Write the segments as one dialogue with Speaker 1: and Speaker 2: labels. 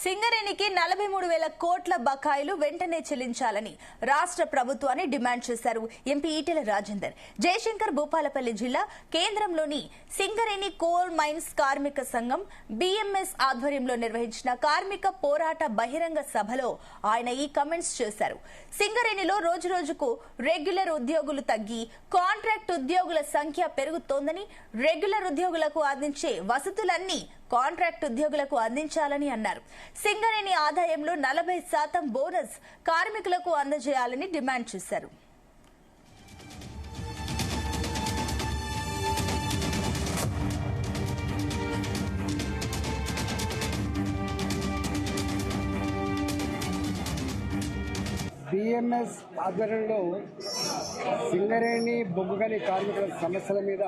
Speaker 1: సింగరేణికి 43,000 కోట్ల బకాయిలు వెంటనే చెల్లించాలని రాష్ట్ర ప్రభుత్వాన్ని డిమాండ్ చేశారు ఎంపీ ఈటెల రాజేందర్. జయశంకర్ భూపాలపల్లి జిల్లా కేంద్రంలోని సింగరేణి కోల్ మైన్స్ కార్మిక సంఘం బీఎంఎస్ ఆధ్వర్యంలో నిర్వహించిన కార్మిక పోరాట బహిరంగ సభలో ఆయన ఈ కామెంట్స్ చేశారు. సింగరేణిలో రోజురోజుకు రెగ్యులర్ ఉద్యోగులు తగ్గి కాంట్రాక్ట్ ఉద్యోగుల సంఖ్య పెరుగుతోందని, రెగ్యులర్ ఉద్యోగులకు అందించే వసతులన్నీ కాంట్రాక్ట్ ఉద్యోగులకు అందించాలని అన్నారు. సింగరేణి ఆదాయంలో 40% బోనస్ కార్మికులకు అందజేయాలని డిమాండ్ చేశారు.
Speaker 2: బిఎంఎస్ ఆధ్వర్యంలో సింగరేణి బొగ్గుగని కార్మికుల సమస్యల మీద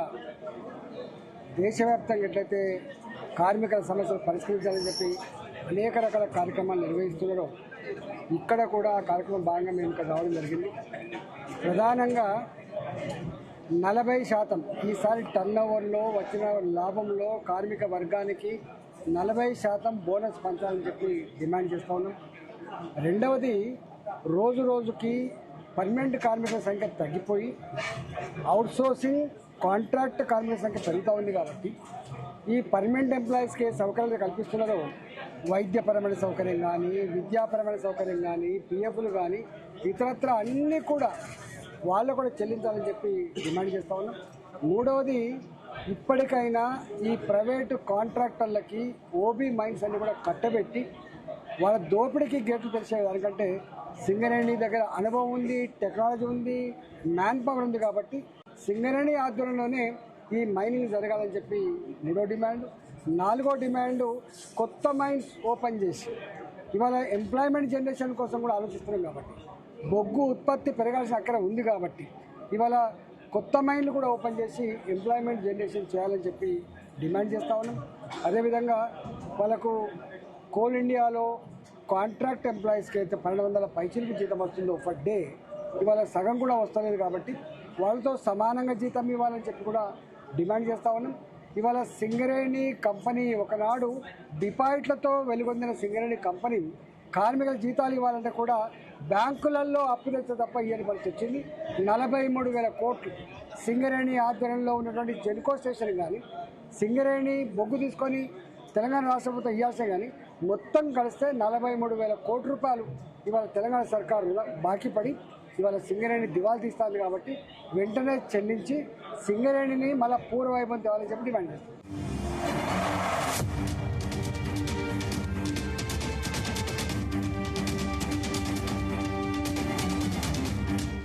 Speaker 2: దేశవ్యాప్తంగా ఎట్లయితే కార్మికుల సమస్యలు పరిష్కరించాలని చెప్పి అనేక రకాల కార్యక్రమాలు నిర్వహిస్తున్నారో ఇక్కడ కూడా ఆ కార్యక్రమం భాగంగా మేము ఇక్కడ రావడం జరిగింది. ప్రధానంగా 40% ఈసారి టర్న్ ఓవర్లో వచ్చిన లాభంలో కార్మిక వర్గానికి 40% బోనస్ పంచాలని చెప్పి డిమాండ్ చేస్తూ ఉన్నాం. రెండవది, రోజు రోజుకి పర్మనెంట్ కార్మికుల సంఖ్య తగ్గిపోయి అవుట్సోర్సింగ్ కాంట్రాక్ట్ కార్మికుల సంఖ్య పెరుగుతూ ఉంది. కాబట్టి ఈ పర్మనెంట్ ఎంప్లాయీస్కి సౌకర్యాలు కల్పిస్తున్నారో వైద్యపరమైన సౌకర్యం కానీ, విద్యాపరమైన సౌకర్యం కానీ, పిఎఫ్లు కానీ ఇతరత్ర అన్నీ కూడా వాళ్ళు కూడా చెల్లించాలని చెప్పి డిమాండ్ చేస్తూ ఉన్నాం. మూడవది, ఇప్పటికైనా ఈ ప్రైవేటు కాంట్రాక్టర్లకి ఓబీ మైన్స్ అన్ని కూడా కట్టబెట్టి వాళ్ళ దోపిడీకి గేట్లు తెరిచే దానికంటే సింగరేణి దగ్గర అనుభవం ఉంది, టెక్నాలజీ ఉంది, మ్యాన్ పవర్ ఉంది. కాబట్టి సింగరేణి ఆధ్వర్యంలోనే ఈ మైనింగ్ జరగాలని చెప్పి మూడో డిమాండ్. నాలుగో డిమాండ్, కొత్త మైన్స్ ఓపెన్ చేసి ఇవాళ ఎంప్లాయ్మెంట్ జనరేషన్ కోసం కూడా ఆలోచిస్తున్నాం. కాబట్టి బొగ్గు ఉత్పత్తి పెరగాల్సిన అక్కడ ఉంది. కాబట్టి ఇవాళ కొత్త మైన్లు కూడా ఓపెన్ చేసి ఎంప్లాయ్మెంట్ జనరేషన్ చేయాలని చెప్పి డిమాండ్ చేస్తూ ఉన్నాం. అదేవిధంగా వాళ్ళకు కోల్ ఇండియాలో కాంట్రాక్ట్ ఎంప్లాయీస్కి అయితే 1200 పైచిలకు జీతం వస్తుందో పర్ డే, ఇవాళ సగం కూడా వస్తలేదు. కాబట్టి వాళ్ళతో సమానంగా జీతం ఇవ్వాలని చెప్పి కూడా డిమాండ్ చేస్తూ ఉన్నాం. ఇవాళ సింగరేణి కంపెనీ ఒకనాడు డిపాజిట్లతో వెలుగొందిన సింగరేణి కంపెనీ కార్మికుల జీతాలు ఇవ్వాలంటే కూడా బ్యాంకులలో అప్పు తెచ్చే తప్ప ఇయ్యని పరిస్థితి వచ్చింది. 43,000 కోట్లు సింగరేణి ఆధ్వర్యంలో ఉన్నటువంటి జెన్కో స్టేషన్ కానీ, సింగరేణి బొగ్గు తీసుకొని తెలంగాణ రాష్ట్ర ప్రభుత్వం ఇవ్వాల్సే కానీ మొత్తం కలిస్తే 43,000 కోట్ల రూపాయలు ఇవాళ తెలంగాణ సర్కారు బాకీ పడి ఇవాళ సింగరేణి దివాళా తీస్తుంది. కాబట్టి వెంటనే చెల్లించి సింగరేణిని మళ్ళీ పూర్వవైభవం తేవాలని చెప్పి డిమాండ్ చేస్తుంది.